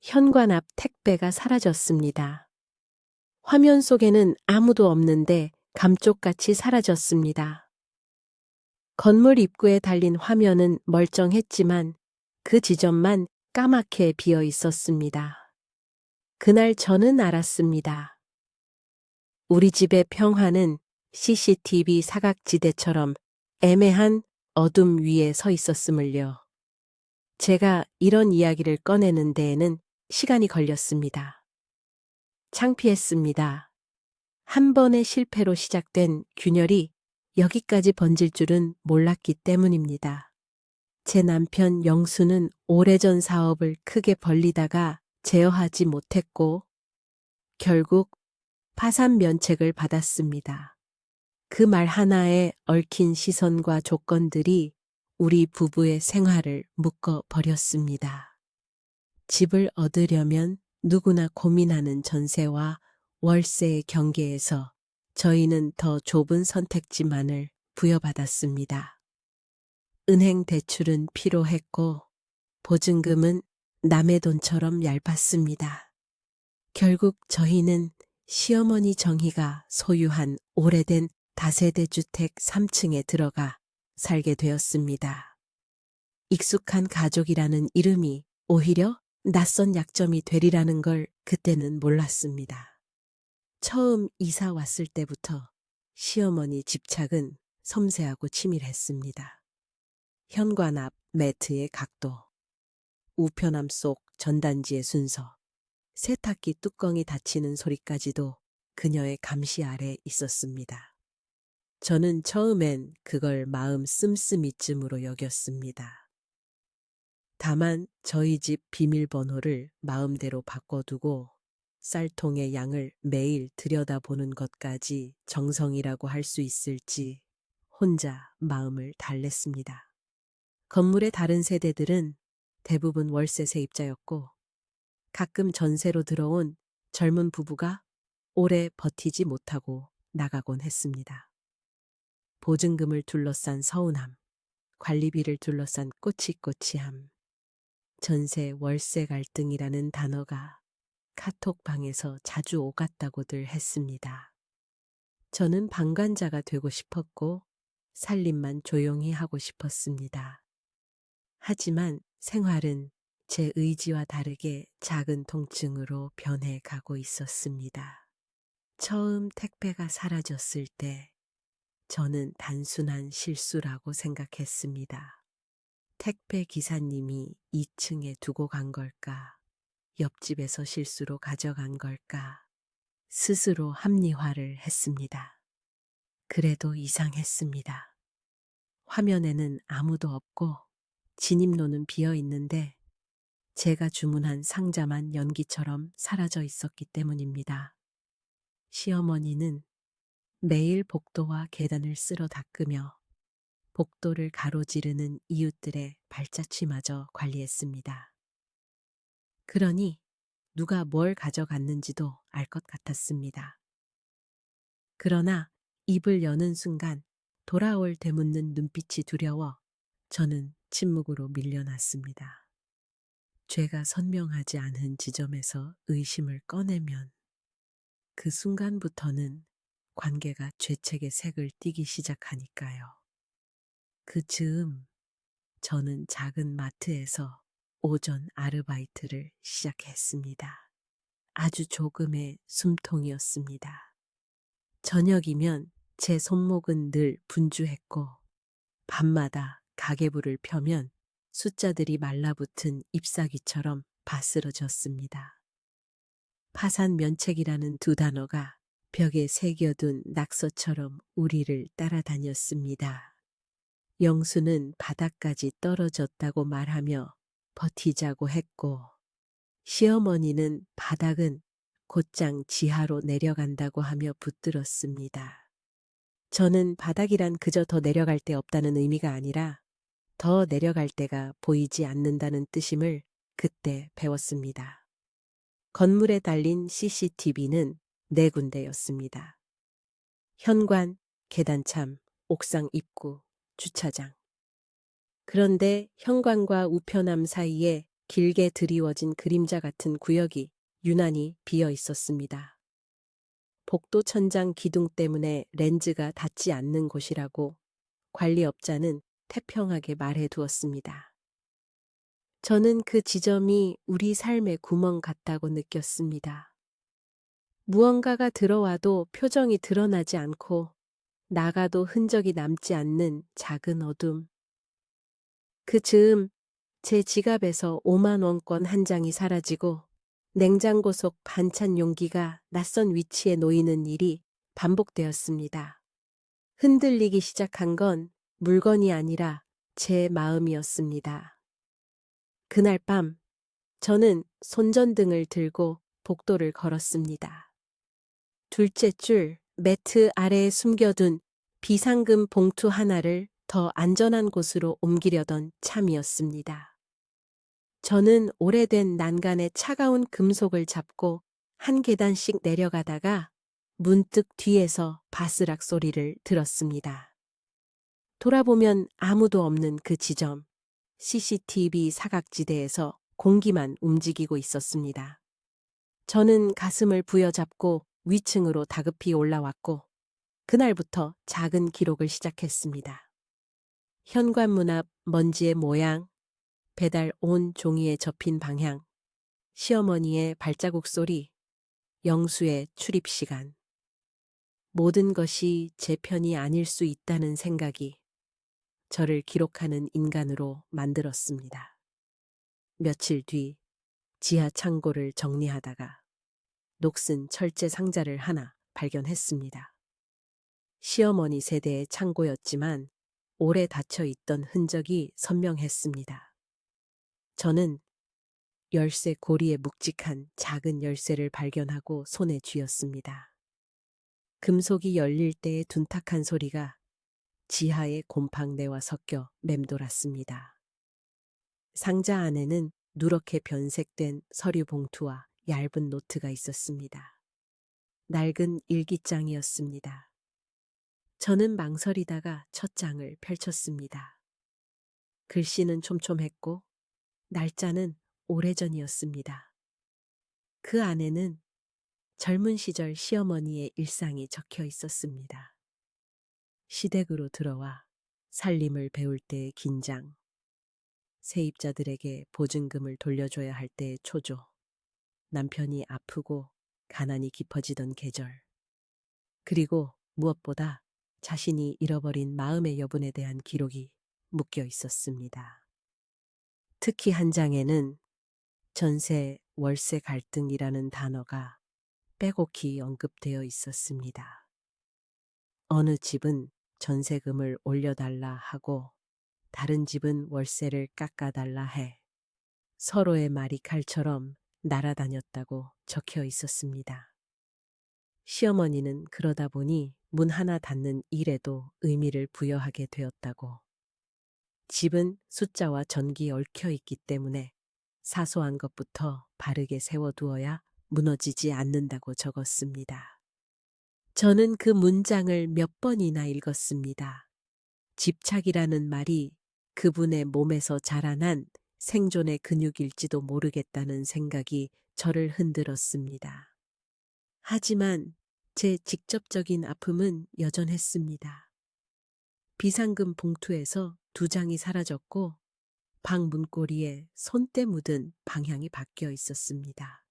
현관 앞 택배가 사라졌습니다. 화면 속에는 아무도 없는데 감쪽같이 사라졌습니다. 건물 입구에 달린 화면은 멀쩡했지만 그 지점만 까맣게 비어 있었습니다. 그날 저는 알았습니다. 우리 집의 평화는 CCTV 사각지대처럼 애매한 어둠 위에 서 있었음을요. 제가 이런 이야기를 꺼내는 데에는 시간이 걸렸습니다. 창피했습니다. 한 번의 실패로 시작된 균열이 여기까지 번질 줄은 몰랐기 때문입니다. 제 남편 영수는 오래전 사업을 크게 벌리다가 제어하지 못했고 결국 파산 면책을 받았습니다. 그 말 하나에 얽힌 시선과 조건들이 우리 부부의 생활을 묶어 버렸습니다. 집을 얻으려면 누구나 고민하는 전세와 월세의 경계에서 저희는 더 좁은 선택지만을 부여받았습니다. 은행 대출은 필요했고 보증금은 남의 돈처럼 얇았습니다. 결국 저희는 시어머니 정희가 소유한 오래된 다세대 주택 3층에 들어가 살게 되었습니다. 익숙한 가족이라는 이름이 오히려 낯선 약점이 되리라는 걸 그때는 몰랐습니다. 처음 이사 왔을 때부터 시어머니 집착은 섬세하고 치밀했습니다. 현관 앞 매트의 각도, 우편함 속 전단지의 순서, 세탁기 뚜껑이 닫히는 소리까지도 그녀의 감시 아래 있었습니다. 저는 처음엔 그걸 마음 씀씀이쯤으로 여겼습니다. 다만 저희 집 비밀번호를 마음대로 바꿔두고 쌀통의 양을 매일 들여다보는 것까지 정성이라고 할 수 있을지 혼자 마음을 달랬습니다. 건물의 다른 세대들은 대부분 월세 세입자였고 가끔 전세로 들어온 젊은 부부가 오래 버티지 못하고 나가곤 했습니다. 보증금을 둘러싼 서운함, 관리비를 둘러싼 꼬치꼬치함, 전세 월세 갈등이라는 단어가 카톡방에서 자주 오갔다고들 했습니다. 저는 방관자가 되고 싶었고 살림만 조용히 하고 싶었습니다. 하지만 생활은 제 의지와 다르게 작은 통증으로 변해가고 있었습니다. 처음 택배가 사라졌을 때 저는 단순한 실수라고 생각했습니다. 택배 기사님이 2층에 두고 간 걸까? 옆집에서 실수로 가져간 걸까? 스스로 합리화를 했습니다. 그래도 이상했습니다. 화면에는 아무도 없고 진입로는 비어 있는데 제가 주문한 상자만 연기처럼 사라져 있었기 때문입니다. 시어머니는 매일 복도와 계단을 쓸어 닦으며 복도를 가로지르는 이웃들의 발자취마저 관리했습니다. 그러니 누가 뭘 가져갔는지도 알 것 같았습니다. 그러나 입을 여는 순간 돌아올 되묻는 눈빛이 두려워 저는 침묵으로 밀려났습니다. 죄가 선명하지 않은 지점에서 의심을 꺼내면 그 순간부터는 관계가 죄책의 색을 띠기 시작하니까요. 그 즈음 저는 작은 마트에서 오전 아르바이트를 시작했습니다. 아주 조금의 숨통이었습니다. 저녁이면 제 손목은 늘 분주했고 밤마다 가계부를 펴면 숫자들이 말라붙은 잎사귀처럼 바스러졌습니다. 파산 면책이라는 두 단어가 벽에 새겨둔 낙서처럼 우리를 따라다녔습니다. 영수는 바닥까지 떨어졌다고 말하며 버티자고 했고 시어머니는 바닥은 곧장 지하로 내려간다고 하며 붙들었습니다. 저는 바닥이란 그저 더 내려갈 데 없다는 의미가 아니라 더 내려갈 데가 보이지 않는다는 뜻임을 그때 배웠습니다. 건물에 달린 CCTV는 4군데였습니다. 현관, 계단참, 옥상 입구, 주차장. 그런데 현관과 우편함 사이에 길게 드리워진 그림자 같은 구역이 유난히 비어 있었습니다. 복도 천장 기둥 때문에 렌즈가 닿지 않는 곳이라고 관리업자는 태평하게 말해 두었습니다. 저는 그 지점이 우리 삶의 구멍 같다고 느꼈습니다. 무언가가 들어와도 표정이 드러나지 않고 나가도 흔적이 남지 않는 작은 어둠. 그 즈음 제 지갑에서 5만 원권 한 장이 사라지고 냉장고 속 반찬 용기가 낯선 위치에 놓이는 일이 반복되었습니다. 흔들리기 시작한 건 물건이 아니라 제 마음이었습니다. 그날 밤 저는 손전등을 들고 복도를 걸었습니다. 둘째 줄 매트 아래에 숨겨둔 비상금 봉투 하나를 더 안전한 곳으로 옮기려던 참이었습니다. 저는 오래된 난간의 차가운 금속을 잡고 한 계단씩 내려가다가 문득 뒤에서 바스락 소리를 들었습니다. 돌아보면 아무도 없는 그 지점, CCTV 사각지대에서 공기만 움직이고 있었습니다. 저는 가슴을 부여잡고 위층으로 다급히 올라왔고 그날부터 작은 기록을 시작했습니다. 현관문 앞 먼지의 모양, 배달 온 종이에 접힌 방향, 시어머니의 발자국 소리, 영수의 출입 시간. 모든 것이 제 편이 아닐 수 있다는 생각이 저를 기록하는 인간으로 만들었습니다. 며칠 뒤 지하 창고를 정리하다가 녹슨 철제 상자를 하나 발견했습니다. 시어머니 세대의 창고였지만 오래 닫혀 있던 흔적이 선명했습니다. 저는 열쇠 고리에 묵직한 작은 열쇠를 발견하고 손에 쥐었습니다. 금속이 열릴 때의 둔탁한 소리가 지하의 곰팡내와 섞여 맴돌았습니다. 상자 안에는 누렇게 변색된 서류 봉투와 얇은 노트가 있었습니다. 낡은 일기장이었습니다. 저는 망설이다가 첫 장을 펼쳤습니다. 글씨는 촘촘했고 날짜는 오래전이었습니다. 그 안에는 젊은 시절 시어머니의 일상이 적혀 있었습니다. 시댁으로 들어와 살림을 배울 때의 긴장, 세입자들에게 보증금을 돌려줘야 할 때의 초조, 남편이 아프고 가난이 깊어지던 계절, 그리고 무엇보다 자신이 잃어버린 마음의 여분에 대한 기록이 묶여 있었습니다. 특히 한 장에는 전세, 월세 갈등이라는 단어가 빼곡히 언급되어 있었습니다. 어느 집은 전세금을 올려달라 하고 다른 집은 월세를 깎아달라 해 서로의 말이 칼처럼 날아다녔다고 적혀 있었습니다. 시어머니는 그러다 보니 문 하나 닫는 일에도 의미를 부여하게 되었다고. 집은 숫자와 전기에 얽혀 있기 때문에 사소한 것부터 바르게 세워두어야 무너지지 않는다고 적었습니다. 저는 그 문장을 몇 번이나 읽었습니다. 집착이라는 말이 그분의 몸에서 자라난 생존의 근육일지도 모르겠다는 생각이 저를 흔들었습니다. 하지만 제 직접적인 아픔은 여전했습니다. 비상금 봉투에서 2장이 사라졌고 방 문고리에 손때 묻은 방향이 바뀌어 있었습니다.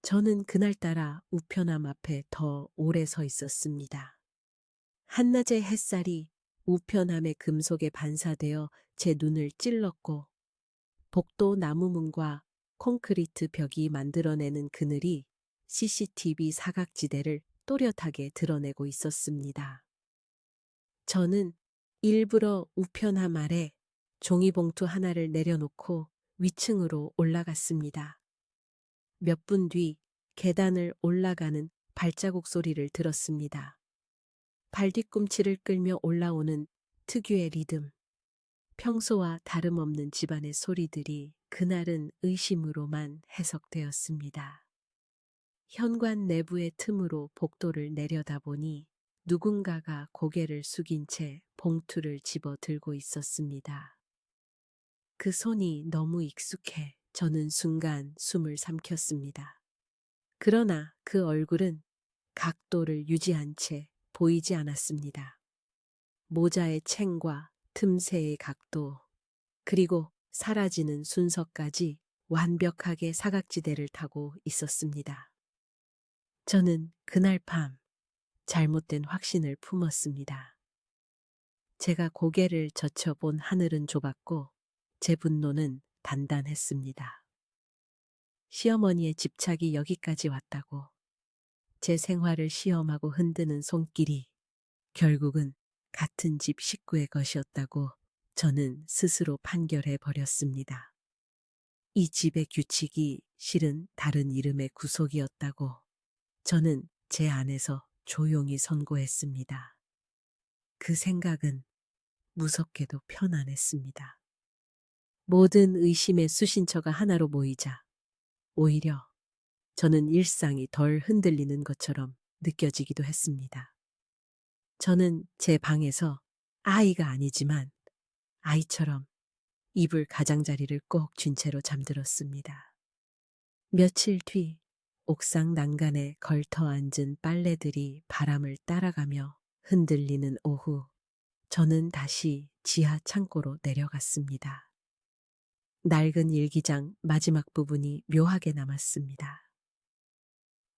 저는 그날따라 우편함 앞에 더 오래 서 있었습니다. 한낮의 햇살이 우편함의 금속에 반사되어 제 눈을 찔렀고 복도 나무문과 콘크리트 벽이 만들어내는 그늘이 CCTV 사각지대를 또렷하게 드러내고 있었습니다. 저는 일부러 우편함 아래 종이봉투 하나를 내려놓고 위층으로 올라갔습니다. 몇 분 뒤 계단을 올라가는 발자국 소리를 들었습니다. 발뒤꿈치를 끌며 올라오는 특유의 리듬. 평소와 다름없는 집안의 소리들이 그날은 의심으로만 해석되었습니다. 현관 내부의 틈으로 복도를 내려다보니 누군가가 고개를 숙인 채 봉투를 집어 들고 있었습니다. 그 손이 너무 익숙해 저는 순간 숨을 삼켰습니다. 그러나 그 얼굴은 각도를 유지한 채 보이지 않았습니다. 모자의 챙과 틈새의 각도, 그리고 사라지는 순서까지 완벽하게 사각지대를 타고 있었습니다. 저는 그날 밤 잘못된 확신을 품었습니다. 제가 고개를 젖혀본 하늘은 좁았고 제 분노는 단단했습니다. 시어머니의 집착이 여기까지 왔다고, 제 생활을 시험하고 흔드는 손길이 결국은 같은 집 식구의 것이었다고 저는 스스로 판결해 버렸습니다. 이 집의 규칙이 실은 다른 이름의 구속이었다고 저는 제 안에서 조용히 선고했습니다. 그 생각은 무섭게도 편안했습니다. 모든 의심의 수신처가 하나로 모이자 오히려 저는 일상이 덜 흔들리는 것처럼 느껴지기도 했습니다. 저는 제 방에서 아이가 아니지만 아이처럼 이불 가장자리를 꼭 쥔 채로 잠들었습니다. 며칠 뒤 옥상 난간에 걸터 앉은 빨래들이 바람을 따라가며 흔들리는 오후, 저는 다시 지하 창고로 내려갔습니다. 낡은 일기장 마지막 부분이 묘하게 남았습니다.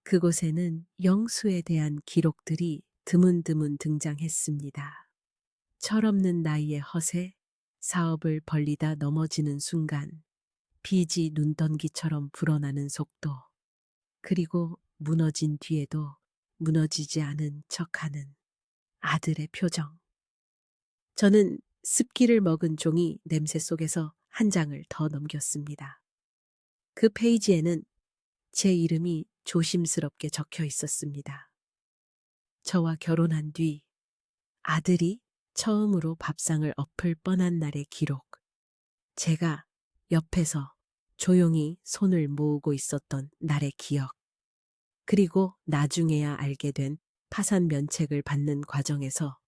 그곳에는 영수에 대한 기록들이 드문드문 등장했습니다. 철없는 나이의 허세, 사업을 벌리다 넘어지는 순간, 빚이 눈덩이처럼 불어나는 속도, 그리고 무너진 뒤에도 무너지지 않은 척하는 아들의 표정. 저는 습기를 먹은 종이 냄새 속에서 한 장을 더 넘겼습니다. 그 페이지에는 제 이름이 조심스럽게 적혀 있었습니다. 저와 결혼한 뒤 아들이 처음으로 밥상을 엎을 뻔한 날의 기록. 제가 옆에서 조용히 손을 모으고 있었던 날의 기억. 그리고 나중에야 알게 된 파산 면책을 받는 과정에서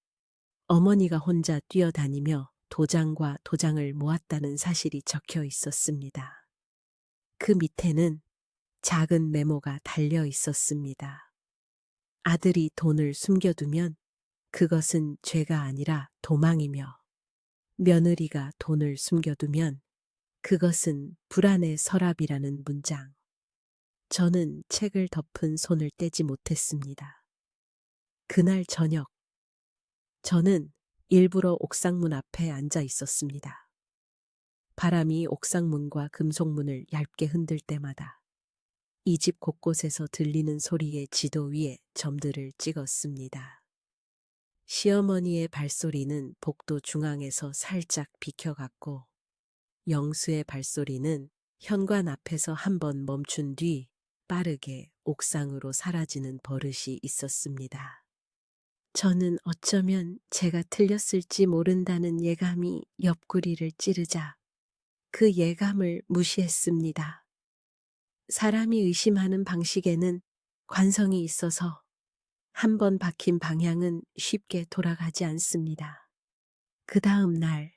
어머니가 혼자 뛰어다니며 도장과 도장을 모았다는 사실이 적혀 있었습니다. 그 밑에는 작은 메모가 달려 있었습니다. 아들이 돈을 숨겨두면 그것은 죄가 아니라 도망이며, 며느리가 돈을 숨겨두면 그것은 불안의 서랍이라는 문장. 저는 책을 덮은 손을 떼지 못했습니다. 그날 저녁, 저는 일부러 옥상문 앞에 앉아 있었습니다. 바람이 옥상문과 금속문을 얇게 흔들 때마다 이 집 곳곳에서 들리는 소리의 지도 위에 점들을 찍었습니다. 시어머니의 발소리는 복도 중앙에서 살짝 비켜갔고, 영수의 발소리는 현관 앞에서 한번 멈춘 뒤 빠르게 옥상으로 사라지는 버릇이 있었습니다. 저는 어쩌면 제가 틀렸을지 모른다는 예감이 옆구리를 찌르자 그 예감을 무시했습니다. 사람이 의심하는 방식에는 관성이 있어서 한 번 박힌 방향은 쉽게 돌아가지 않습니다. 그 다음 날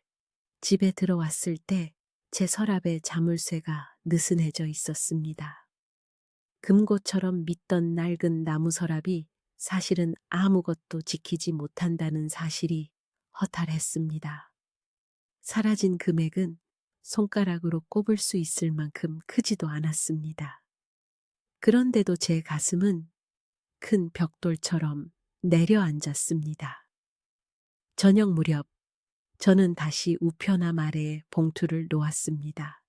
집에 들어왔을 때 제 서랍에 자물쇠가 느슨해져 있었습니다. 금고처럼 믿던 낡은 나무 서랍이 사실은 아무것도 지키지 못한다는 사실이 허탈했습니다. 사라진 금액은 손가락으로 꼽을 수 있을 만큼 크지도 않았습니다. 그런데도 제 가슴은 큰 벽돌처럼 내려앉았습니다. 저녁 무렵 저는 다시 우편함 아래에 봉투를 놓았습니다.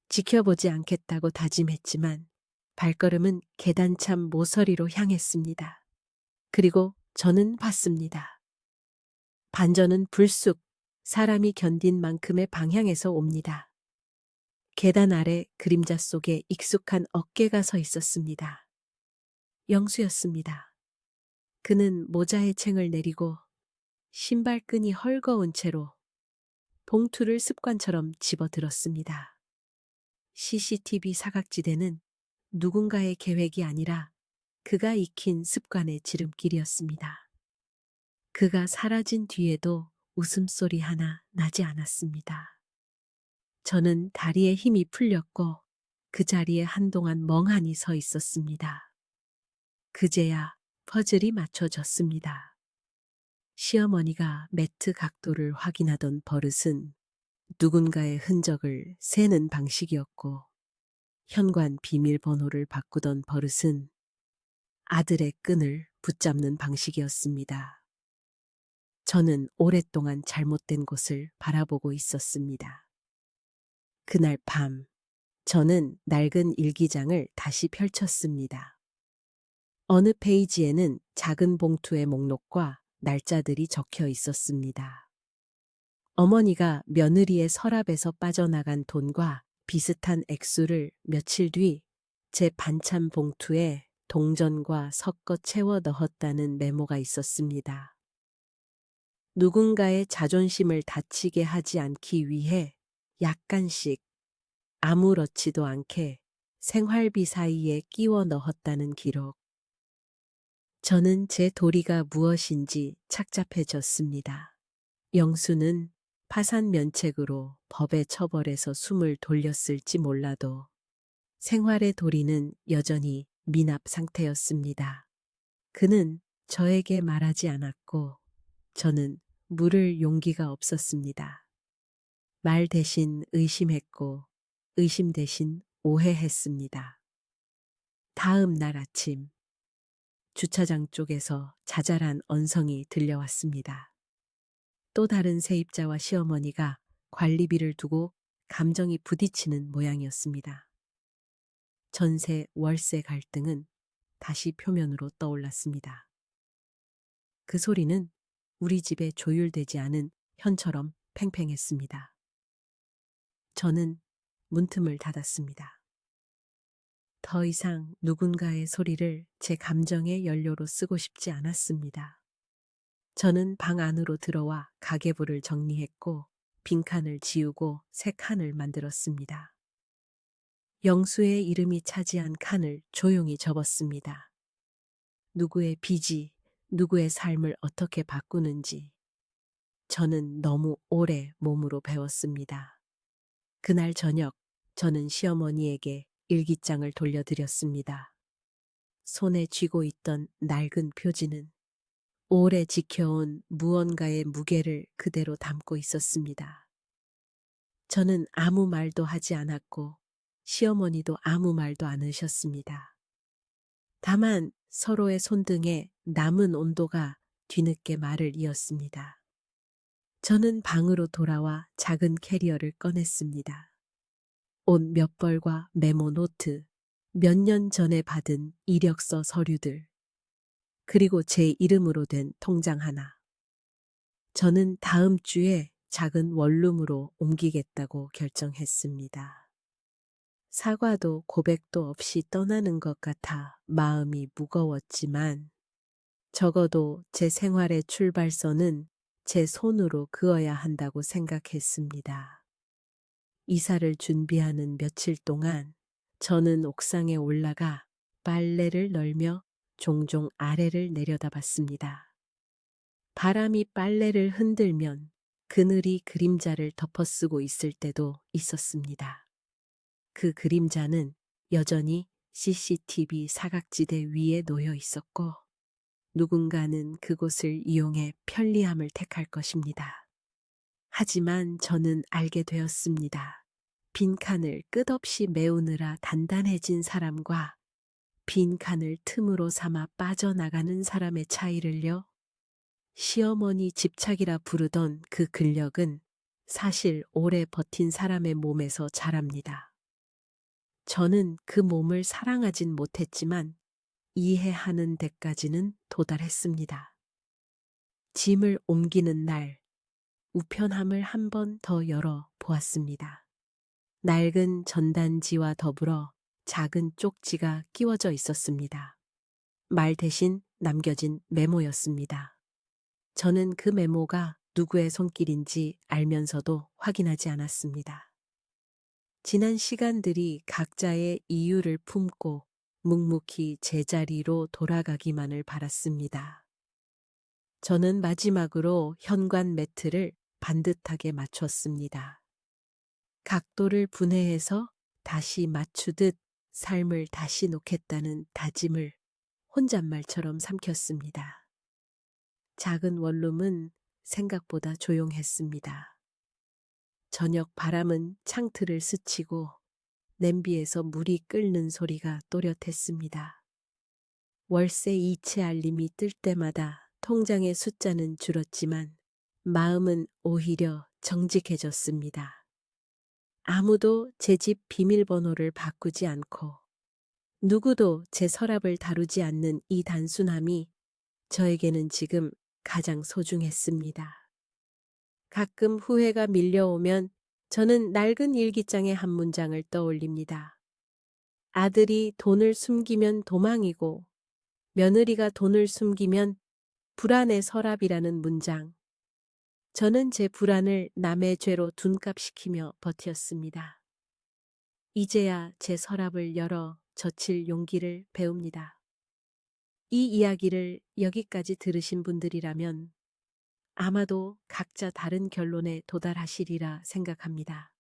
지켜보지 않겠다고 다짐했지만 발걸음은 계단참 모서리로 향했습니다. 그리고 저는 봤습니다. 반전은 불쑥 사람이 견딘 만큼의 방향에서 옵니다. 계단 아래 그림자 속에 익숙한 어깨가 서 있었습니다. 영수였습니다. 그는 모자의 챙을 내리고 신발끈이 헐거운 채로 봉투를 습관처럼 집어들었습니다. CCTV 사각지대는 누군가의 계획이 아니라 그가 익힌 습관의 지름길이었습니다. 그가 사라진 뒤에도 웃음소리 하나 나지 않았습니다. 저는 다리에 힘이 풀렸고 그 자리에 한동안 멍하니 서 있었습니다. 그제야 퍼즐이 맞춰졌습니다. 시어머니가 매트 각도를 확인하던 버릇은 누군가의 흔적을 세는 방식이었고, 현관 비밀번호를 바꾸던 버릇은 아들의 끈을 붙잡는 방식이었습니다. 저는 오랫동안 잘못된 곳을 바라보고 있었습니다. 그날 밤, 저는 낡은 일기장을 다시 펼쳤습니다. 어느 페이지에는 작은 봉투의 목록과 날짜들이 적혀 있었습니다. 어머니가 며느리의 서랍에서 빠져나간 돈과 비슷한 액수를 며칠 뒤 제 반찬 봉투에 동전과 섞어 채워 넣었다는 메모가 있었습니다. 누군가의 자존심을 다치게 하지 않기 위해 약간씩 아무렇지도 않게 생활비 사이에 끼워 넣었다는 기록. 저는 제 도리가 무엇인지 착잡해졌습니다. 영수는 파산 면책으로 법의 처벌에서 숨을 돌렸을지 몰라도 생활의 도리는 여전히 미납 상태였습니다. 그는 저에게 말하지 않았고 저는 물을 용기가 없었습니다. 말 대신 의심했고 의심 대신 오해했습니다. 다음 날 아침 주차장 쪽에서 자잘한 언성이 들려왔습니다. 또 다른 세입자와 시어머니가 관리비를 두고 감정이 부딪히는 모양이었습니다. 전세 월세 갈등은 다시 표면으로 떠올랐습니다. 그 소리는 우리 집에 조율되지 않은 현처럼 팽팽했습니다. 저는 문틈을 닫았습니다. 더 이상 누군가의 소리를 제 감정의 연료로 쓰고 싶지 않았습니다. 저는 방 안으로 들어와 가계부를 정리했고 빈칸을 지우고 새 칸을 만들었습니다. 영수의 이름이 차지한 칸을 조용히 접었습니다. 누구의 빚이 누구의 삶을 어떻게 바꾸는지 저는 너무 오래 몸으로 배웠습니다. 그날 저녁 저는 시어머니에게 일기장을 돌려드렸습니다. 손에 쥐고 있던 낡은 표지는 오래 지켜온 무언가의 무게를 그대로 담고 있었습니다. 저는 아무 말도 하지 않았고 시어머니도 아무 말도 않으셨습니다. 다만 서로의 손등에 남은 온도가 뒤늦게 말을 이었습니다. 저는 방으로 돌아와 작은 캐리어를 꺼냈습니다. 옷 몇 벌과 메모 노트, 몇 년 전에 받은 이력서 서류들, 그리고 제 이름으로 된 통장 하나. 저는 다음 주에 작은 원룸으로 옮기겠다고 결정했습니다. 사과도 고백도 없이 떠나는 것 같아 마음이 무거웠지만 적어도 제 생활의 출발선은 제 손으로 그어야 한다고 생각했습니다. 이사를 준비하는 며칠 동안 저는 옥상에 올라가 빨래를 널며 종종 아래를 내려다봤습니다. 바람이 빨래를 흔들면 그늘이 그림자를 덮어쓰고 있을 때도 있었습니다. 그 그림자는 여전히 CCTV 사각지대 위에 놓여 있었고 누군가는 그곳을 이용해 편리함을 택할 것입니다. 하지만 저는 알게 되었습니다. 빈칸을 끝없이 메우느라 단단해진 사람과 빈칸을 틈으로 삼아 빠져나가는 사람의 차이를요. 시어머니 집착이라 부르던 그 근력은 사실 오래 버틴 사람의 몸에서 자랍니다. 저는 그 몸을 사랑하진 못했지만 이해하는 데까지는 도달했습니다. 짐을 옮기는 날, 우편함을 한 번 더 열어 보았습니다. 낡은 전단지와 더불어 작은 쪽지가 끼워져 있었습니다. 말 대신 남겨진 메모였습니다. 저는 그 메모가 누구의 손길인지 알면서도 확인하지 않았습니다. 지난 시간들이 각자의 이유를 품고 묵묵히 제자리로 돌아가기만을 바랐습니다. 저는 마지막으로 현관 매트를 반듯하게 맞췄습니다. 각도를 분해해서 다시 맞추듯 삶을 다시 놓겠다는 다짐을 혼잣말처럼 삼켰습니다. 작은 원룸은 생각보다 조용했습니다. 저녁 바람은 창틀을 스치고 냄비에서 물이 끓는 소리가 또렷했습니다. 월세 이체 알림이 뜰 때마다 통장의 숫자는 줄었지만 마음은 오히려 정직해졌습니다. 아무도 제 집 비밀번호를 바꾸지 않고 누구도 제 서랍을 다루지 않는 이 단순함이 저에게는 지금 가장 소중했습니다. 가끔 후회가 밀려오면 저는 낡은 일기장의 한 문장을 떠올립니다. 아들이 돈을 숨기면 도망이고 며느리가 돈을 숨기면 불안의 서랍이라는 문장. 저는 제 불안을 남의 죄로 둔갑시키며 버텼습니다. 이제야 제 서랍을 열어 젖힐 용기를 배웁니다. 이 이야기를 여기까지 들으신 분들이라면 아마도 각자 다른 결론에 도달하시리라 생각합니다.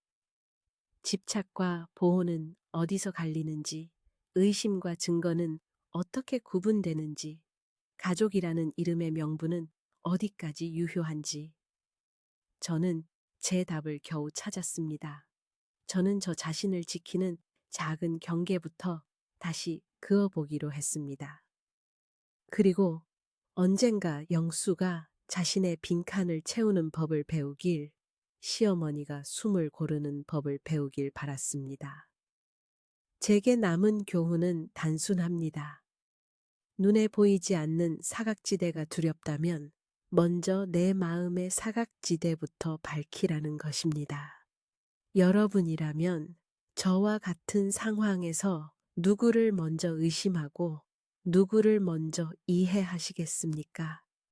집착과 보호는 어디서 갈리는지, 의심과 증거는 어떻게 구분되는지, 가족이라는 이름의 명분은 어디까지 유효한지. 저는 제 답을 겨우 찾았습니다. 저는 저 자신을 지키는 작은 경계부터 다시 그어보기로 했습니다. 그리고 언젠가 영수가 자신의 빈칸을 채우는 법을 배우길, 시어머니가 숨을 고르는 법을 배우길 바랐습니다. 제게 남은 교훈은 단순합니다. 눈에 보이지 않는 사각지대가 두렵다면 먼저 내 마음의 사각지대부터 밝히라는 것입니다. 여러분이라면 저와 같은 상황에서 누구를 먼저 의심하고 누구를 먼저 이해하시겠습니까?